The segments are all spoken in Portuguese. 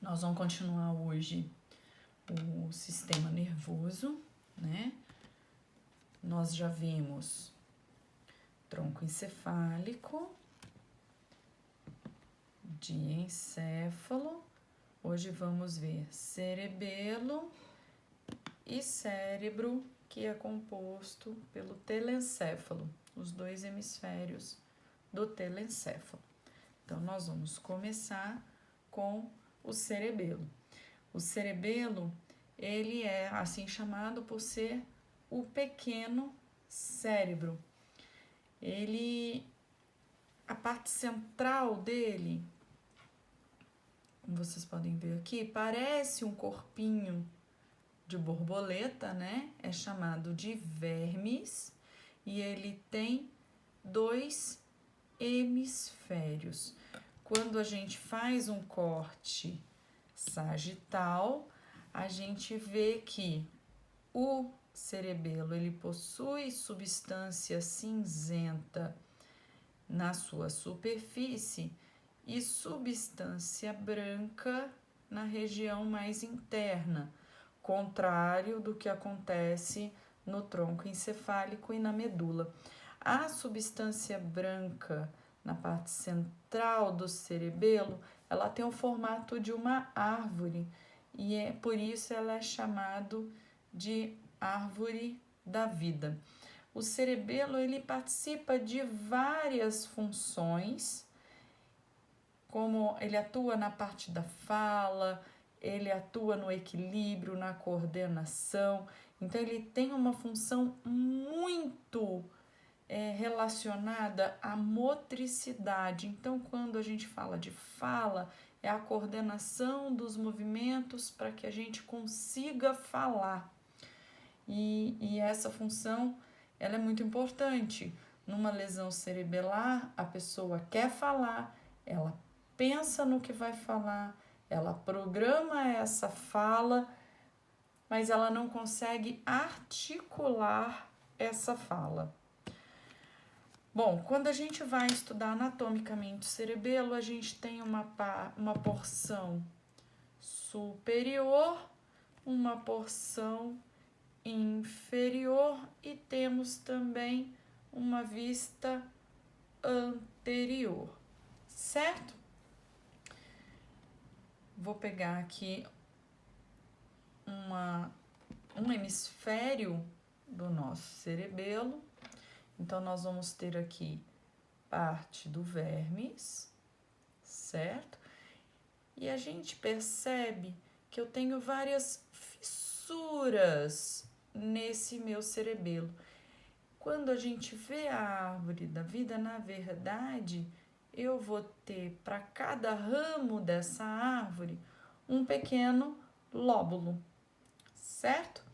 Nós vamos continuar hoje o sistema nervoso, né? Nós já vimos tronco encefálico, diencéfalo. Hoje vamos ver cerebelo e cérebro, que é composto pelo telencéfalo, os dois hemisférios do telencéfalo. Então, nós vamos começar com o cerebelo. O cerebelo, ele é assim chamado por ser o pequeno cérebro. A parte central dele, como vocês podem ver aqui, parece um corpinho de borboleta, né? É chamado de vermes e ele tem 2 hemisférios. Quando a gente faz um corte sagital, a gente vê que o cerebelo ele possui substância cinzenta na sua superfície e substância branca na região mais interna, contrário do que acontece no tronco encefálico e na medula. A substância branca na parte central do cerebelo, ela tem o formato de uma árvore e por isso ela é chamado de árvore da vida. O cerebelo ele participa de várias funções, como ele atua na parte da fala, ele atua no equilíbrio, na coordenação. Então ele tem uma função muito relacionada à motricidade. Então, quando a gente fala de fala, é a coordenação dos movimentos para que a gente consiga falar. E essa função, ela é muito importante. Numa lesão cerebelar, a pessoa quer falar, ela pensa no que vai falar, ela programa essa fala, mas ela não consegue articular essa fala. Bom, quando a gente vai estudar anatomicamente o cerebelo, a gente tem uma porção superior, uma porção inferior e temos também uma vista anterior, certo? Vou pegar aqui um hemisfério do nosso cerebelo. Então, nós vamos ter aqui parte do vermes, certo? E a gente percebe que eu tenho várias fissuras nesse meu cerebelo. Quando a gente vê a árvore da vida, na verdade, eu vou ter para cada ramo dessa árvore um pequeno lóbulo, certo?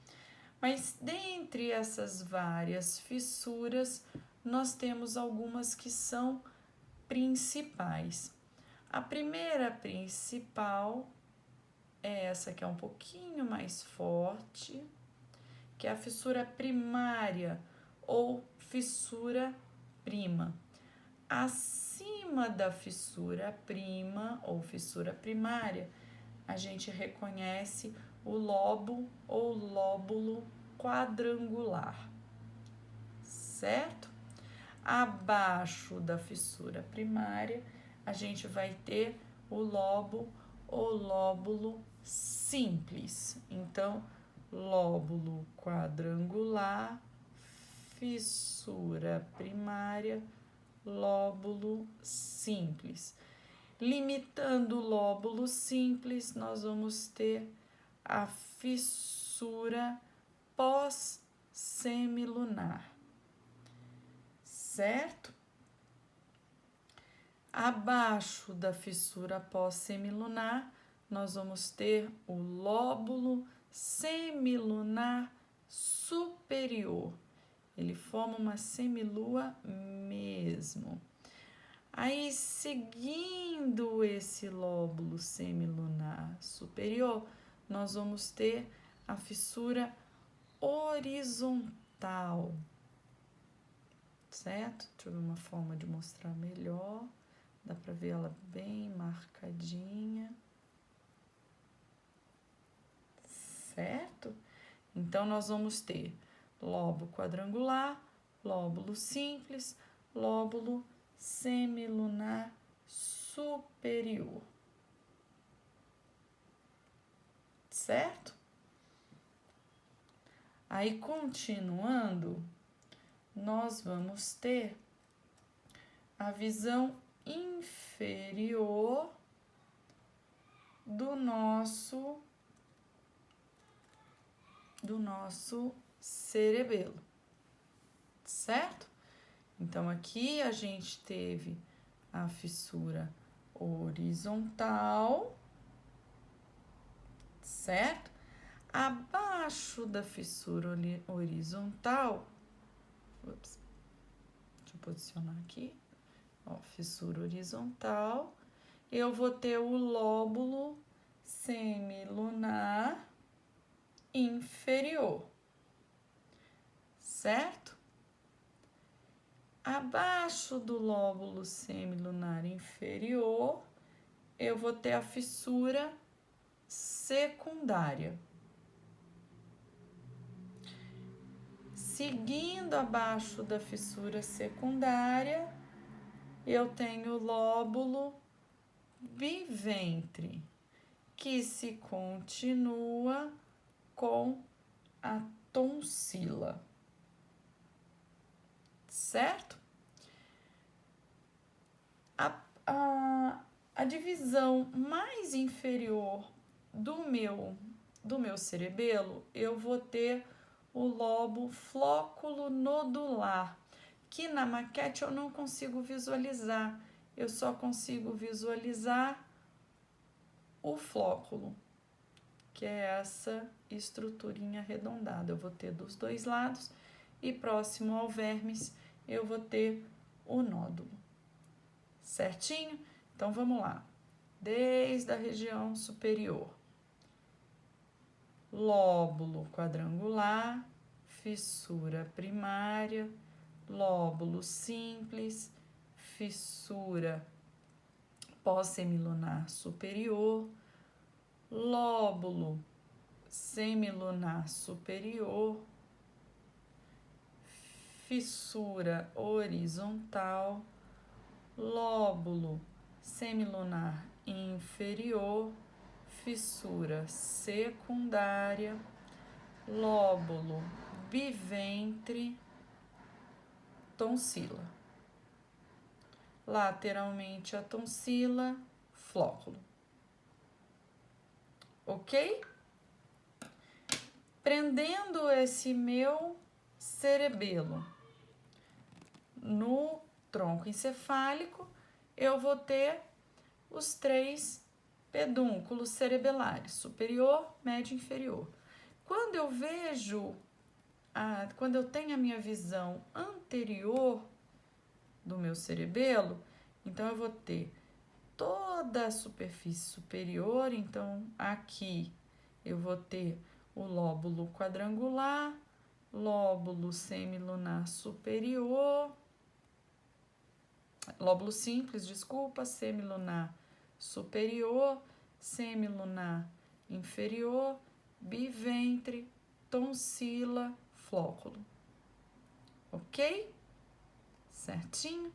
Mas dentre essas várias fissuras, nós temos algumas que são principais. A primeira principal é essa que é um pouquinho mais forte, que é a fissura primária ou fissura prima. Acima da fissura prima ou fissura primária, a gente reconhece o lobo ou lóbulo quadrangular, certo? Abaixo da fissura primária, a gente vai ter o lobo ou lóbulo simples. Então, lóbulo quadrangular, fissura primária, lóbulo simples. Limitando o lóbulo simples, nós vamos ter a fissura pós-semilunar, certo? Abaixo da fissura pós-semilunar, nós vamos ter o lóbulo semilunar superior. Ele forma uma semilua mesmo. Aí, seguindo esse lóbulo semilunar superior, nós vamos ter a fissura horizontal, certo? Deixa eu ver uma forma de mostrar melhor. Dá para ver ela bem marcadinha. Então, nós vamos ter lobo quadrangular, lóbulo simples, lóbulo semilunar superior. Certo? Aí, continuando, nós vamos ter a visão inferior do nosso cerebelo, certo? Então, aqui a gente teve a fissura horizontal, certo? Abaixo da fissura horizontal, deixa eu posicionar aqui, ó, fissura horizontal, eu vou ter o lóbulo semilunar inferior, certo? Abaixo do lóbulo semilunar inferior, eu vou ter a fissura secundária. Seguindo abaixo da fissura secundária, eu tenho o lóbulo biventre, que se continua com a tonsila, certo? A divisão mais inferior do meu cerebelo, eu vou ter o lobo flóculo nodular, que na maquete eu não consigo visualizar, eu só consigo visualizar o flóculo, que é essa estruturinha arredondada. Eu vou ter dos dois lados e próximo ao vermes eu vou ter o nódulo, certinho? Então, vamos lá. Desde a região superior, lóbulo quadrangular, fissura primária, lóbulo simples, fissura pós-semilunar superior, lóbulo semilunar superior, fissura horizontal, lóbulo semilunar inferior, fissura secundária, lóbulo biventre, tonsila. Lateralmente a tonsila, flóculo. Ok? Prendendo esse meu cerebelo no tronco encefálico, eu vou ter os 3 pedúnculos cerebelares, superior, médio e inferior. Quando eu vejo, quando eu tenho a minha visão anterior do meu cerebelo, então eu vou ter toda a superfície superior, então aqui eu vou ter o lóbulo quadrangular, lóbulo semilunar superior, lóbulo simples, desculpa, semilunar superior, semilunar inferior, biventre, tonsila, flóculo. Ok? Certinho?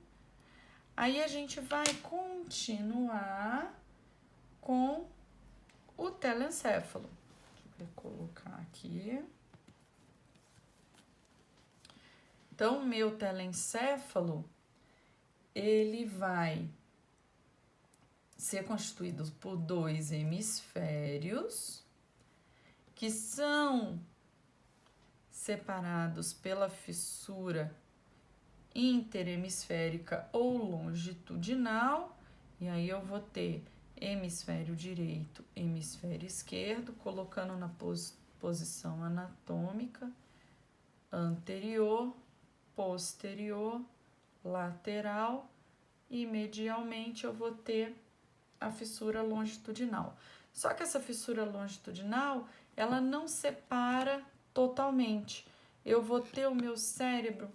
Aí a gente vai continuar com o telencéfalo. Deixa eu colocar aqui. Então, o meu telencéfalo, ele vai ser constituído por 2 hemisférios que são separados pela fissura interhemisférica ou longitudinal, e aí eu vou ter hemisfério direito, hemisfério esquerdo, colocando na posição anatômica, anterior, posterior, lateral, e medialmente eu vou ter a fissura longitudinal. Só que essa fissura longitudinal, ela não separa totalmente. Eu vou ter o meu cérebro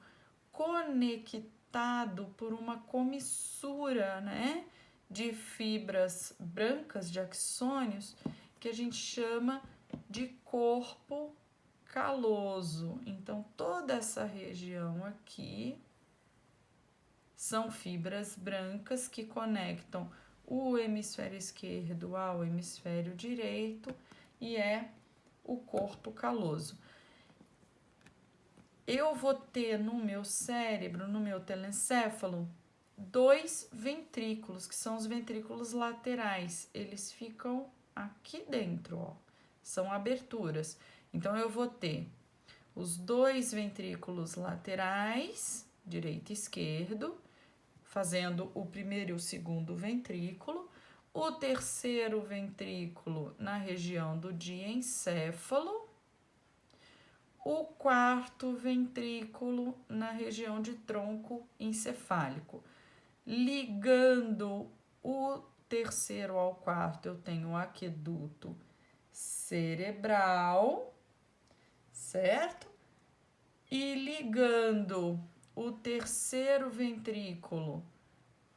conectado por uma comissura, né, de fibras brancas, de axônios, que a gente chama de corpo caloso. Então, toda essa região aqui são fibras brancas que conectam o hemisfério esquerdo ao hemisfério direito e é o corpo caloso. Eu vou ter no meu cérebro, no meu telencéfalo, 2 ventrículos, que são os ventrículos laterais. Eles ficam aqui dentro, ó. São aberturas. Então, eu vou ter os 2 ventrículos laterais, direito e esquerdo, fazendo o primeiro e o segundo ventrículo, o terceiro ventrículo na região do diencéfalo, o quarto ventrículo na região de tronco encefálico. Ligando o terceiro ao quarto, eu tenho o aqueduto cerebral, certo? E ligando o terceiro ventrículo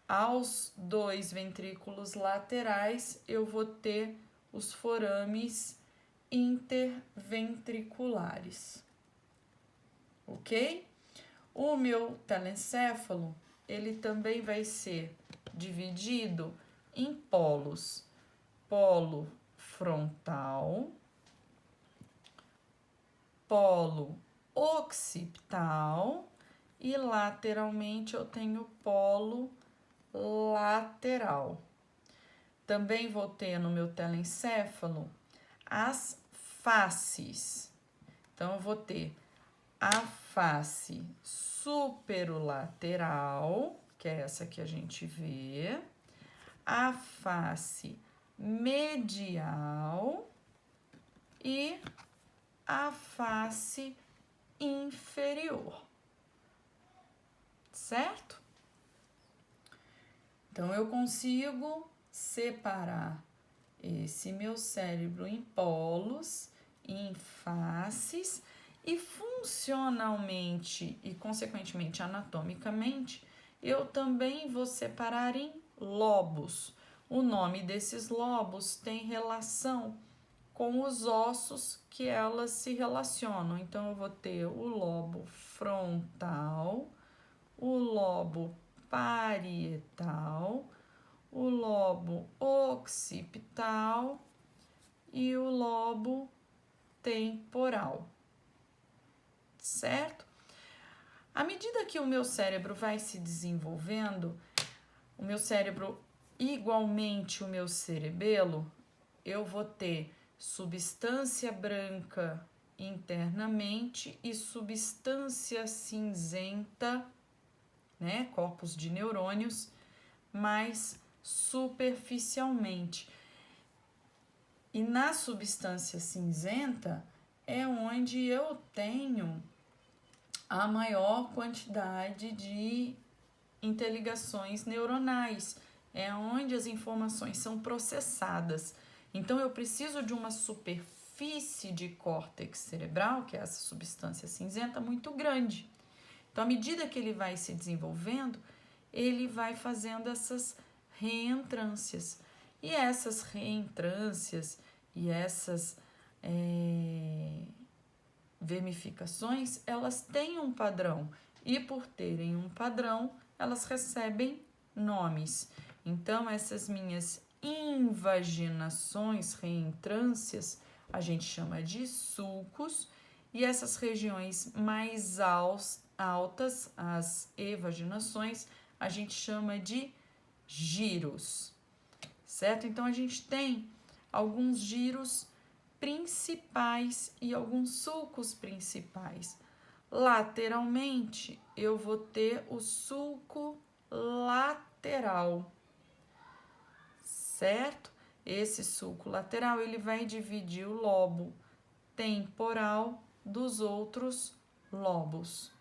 aos 2 ventrículos laterais, eu vou ter os forames interventriculares, ok? O meu telencéfalo, ele também vai ser dividido em polos. Polo frontal, polo occipital e lateralmente eu tenho polo lateral. Também vou ter no meu telencéfalo as faces. Então, eu vou ter a face superolateral, que é essa que a gente vê, a face medial e a face inferior, certo? Então, eu consigo separar esse meu cérebro em polos, em faces, e funcionalmente e, consequentemente, anatomicamente, eu também vou separar em lobos. O nome desses lobos tem relação com os ossos que elas se relacionam. Então, eu vou ter o lobo frontal, o lobo parietal, o lobo occipital e o lobo temporal, certo? À medida que o meu cérebro vai se desenvolvendo, o meu cérebro, igualmente o meu cerebelo, eu vou ter substância branca internamente e substância cinzenta, né, corpos de neurônios, mais superficialmente. E na substância cinzenta é onde eu tenho a maior quantidade de interligações neuronais, é onde as informações são processadas. Então, eu preciso de uma superfície de córtex cerebral, que é essa substância cinzenta, muito grande. Então, à medida que ele vai se desenvolvendo, ele vai fazendo essas reentrâncias. E essas reentrâncias e essas vermificações, elas têm um padrão. E por terem um padrão, elas recebem nomes. Então, essas minhas invaginações, reentrâncias, a gente chama de sulcos. E essas regiões mais altas, as evaginações, a gente chama de giros, certo? Então, a gente tem alguns giros principais e alguns sulcos principais. Lateralmente, eu vou ter o sulco lateral, certo? Esse sulco lateral, ele vai dividir o lobo temporal dos outros lobos.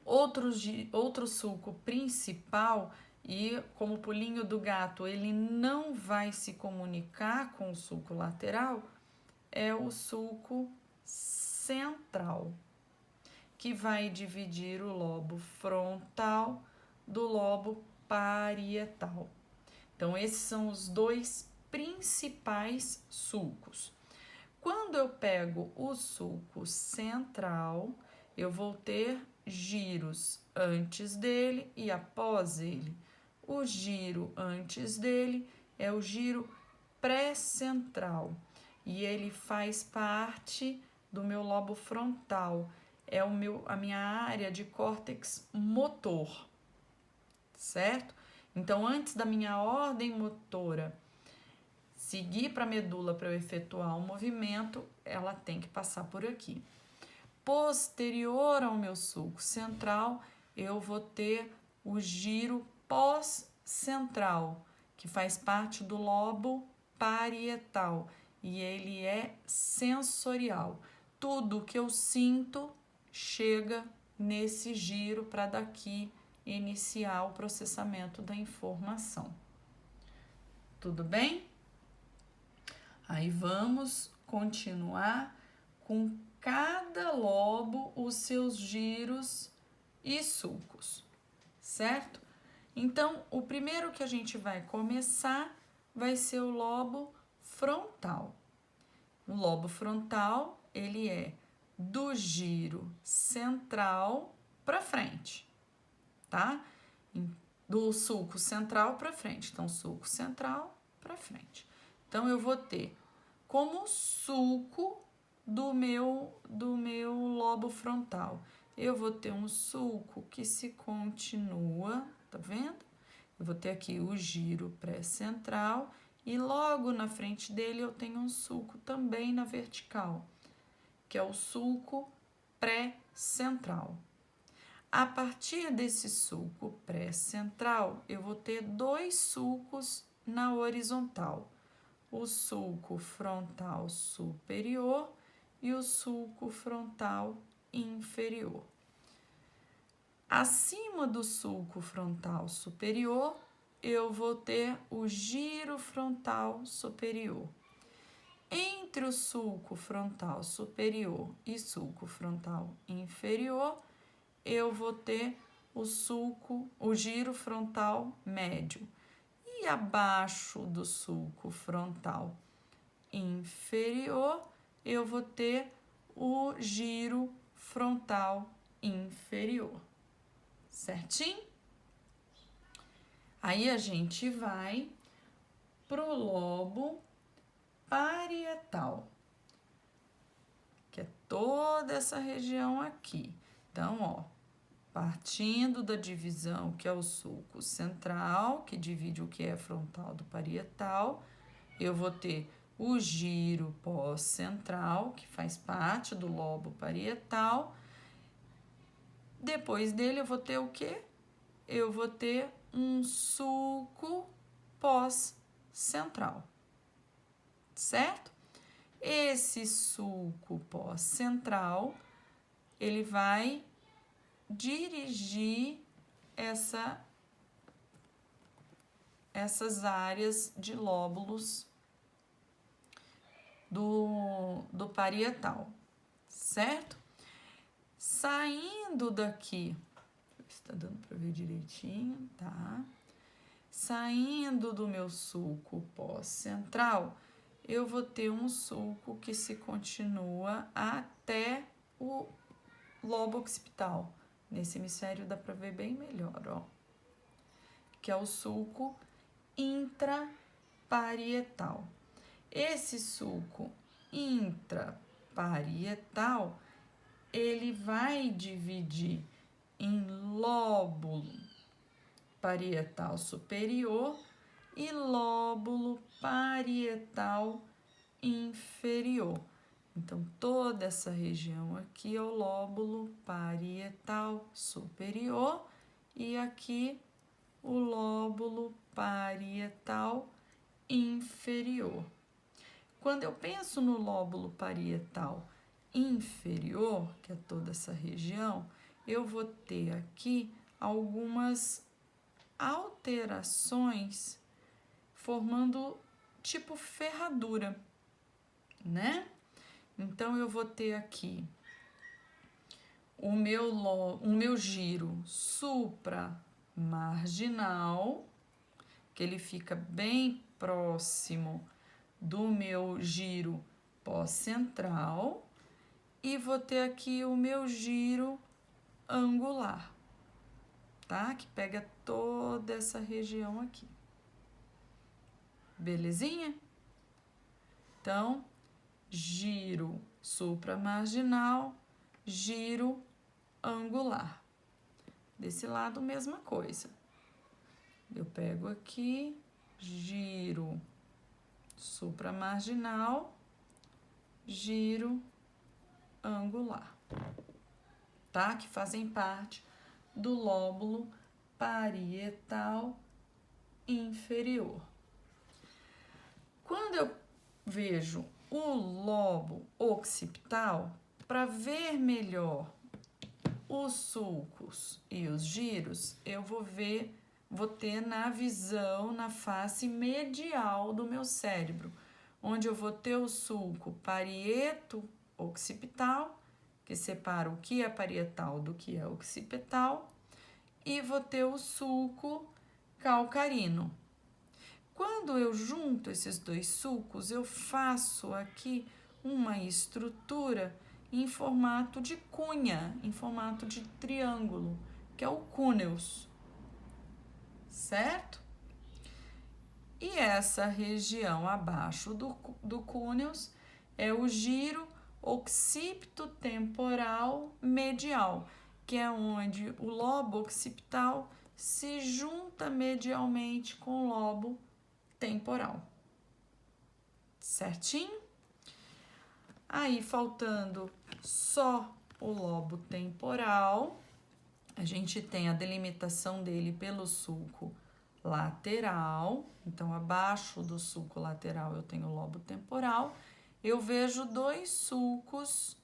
Outro sulco principal, e como o pulinho do gato, ele não vai se comunicar com o sulco lateral, é o sulco central, que vai dividir o lobo frontal do lobo parietal. Então, esses são os 2 principais sulcos. Quando eu pego o sulco central, eu vou ter giros antes dele e após ele. O giro antes dele é o giro pré-central e ele faz parte do meu lobo frontal, é a minha área de córtex motor, certo? Então, antes da minha ordem motora seguir para a medula para eu efetuar um movimento, ela tem que passar por aqui. Posterior ao meu sulco central, eu vou ter o giro pós-central, que faz parte do lobo parietal e ele é sensorial. Tudo que eu sinto chega nesse giro para daqui iniciar o processamento da informação. Tudo bem? Aí vamos continuar com cada lobo os seus giros e sulcos, certo? Então, o primeiro que a gente vai começar vai ser o lobo frontal. O lobo frontal, ele é do giro central para frente, tá? Do sulco central para frente. Então, sulco central para frente. Então, eu vou ter como sulco do meu lobo frontal. Eu vou ter um sulco que se continua, tá vendo? Eu vou ter aqui o giro pré-central e logo na frente dele eu tenho um sulco também na vertical, que é o sulco pré-central. A partir desse sulco pré-central, eu vou ter dois sulcos na horizontal. O sulco frontal superior e o sulco frontal inferior. Acima do sulco frontal superior, eu vou ter o giro frontal superior. Entre o sulco frontal superior e sulco frontal inferior, eu vou ter o giro frontal médio. E abaixo do sulco frontal inferior, eu vou ter o giro frontal inferior. Certinho? Aí a gente vai pro lobo parietal, que é toda essa região aqui. Então, ó, partindo da divisão que é o sulco central, que divide o que é frontal do parietal, eu vou ter o giro pós-central, que faz parte do lobo parietal. Depois dele eu vou ter o quê? Eu vou ter um sulco pós-central, certo? Esse sulco pós-central, ele vai dirigir essas áreas de lóbulos do parietal, certo? Saindo daqui, está dando para ver direitinho, tá? Saindo do meu sulco pós-central, eu vou ter um sulco que se continua até o lobo occipital. Nesse hemisfério dá para ver bem melhor, ó. Que é o sulco intraparietal. Esse sulco intraparietal, ele vai dividir em lóbulo parietal superior e lóbulo parietal inferior. Então, toda essa região aqui é o lóbulo parietal superior e aqui o lóbulo parietal inferior. Quando eu penso no lóbulo parietal inferior, que é toda essa região, eu vou ter aqui algumas alterações formando tipo ferradura, né? Então, eu vou ter aqui o meu giro supramarginal, que ele fica bem próximo do meu giro pós-central e vou ter aqui o meu giro angular, tá? Que pega toda essa região aqui. Belezinha? Então, giro supramarginal, giro angular. Desse lado, mesma coisa. Eu pego aqui, giro supramarginal, giro angular, tá? Que fazem parte do lóbulo parietal inferior. Quando eu vejo o lobo occipital, para ver melhor os sulcos e os giros, eu vou ter na visão, na face medial do meu cérebro, onde eu vou ter o sulco parieto-occipital, que separa o que é parietal do que é occipital, e vou ter o sulco calcarino. Quando eu junto esses dois sulcos, eu faço aqui uma estrutura em formato de cunha, em formato de triângulo, que é o cúneus, certo? E essa região abaixo do cúneus é o giro occipito-temporal medial, que é onde o lobo occipital se junta medialmente com o lobo temporal. Certinho? Aí, faltando só o lobo temporal, a gente tem a delimitação dele pelo sulco lateral. Então, abaixo do sulco lateral eu tenho o lobo temporal. Eu vejo dois sulcos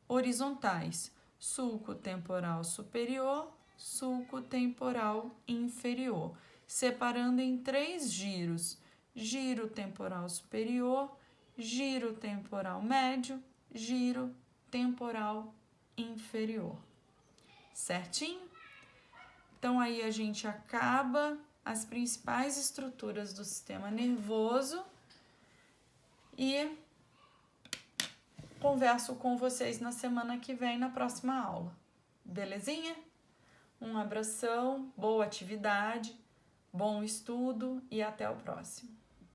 horizontais: sulco temporal superior, sulco temporal inferior, separando em 3 giros: giro temporal superior, giro temporal médio, giro temporal inferior. Certinho? Então, aí a gente acaba as principais estruturas do sistema nervoso e converso com vocês na semana que vem, na próxima aula. Belezinha? Um abração, boa atividade, bom estudo e até o próximo.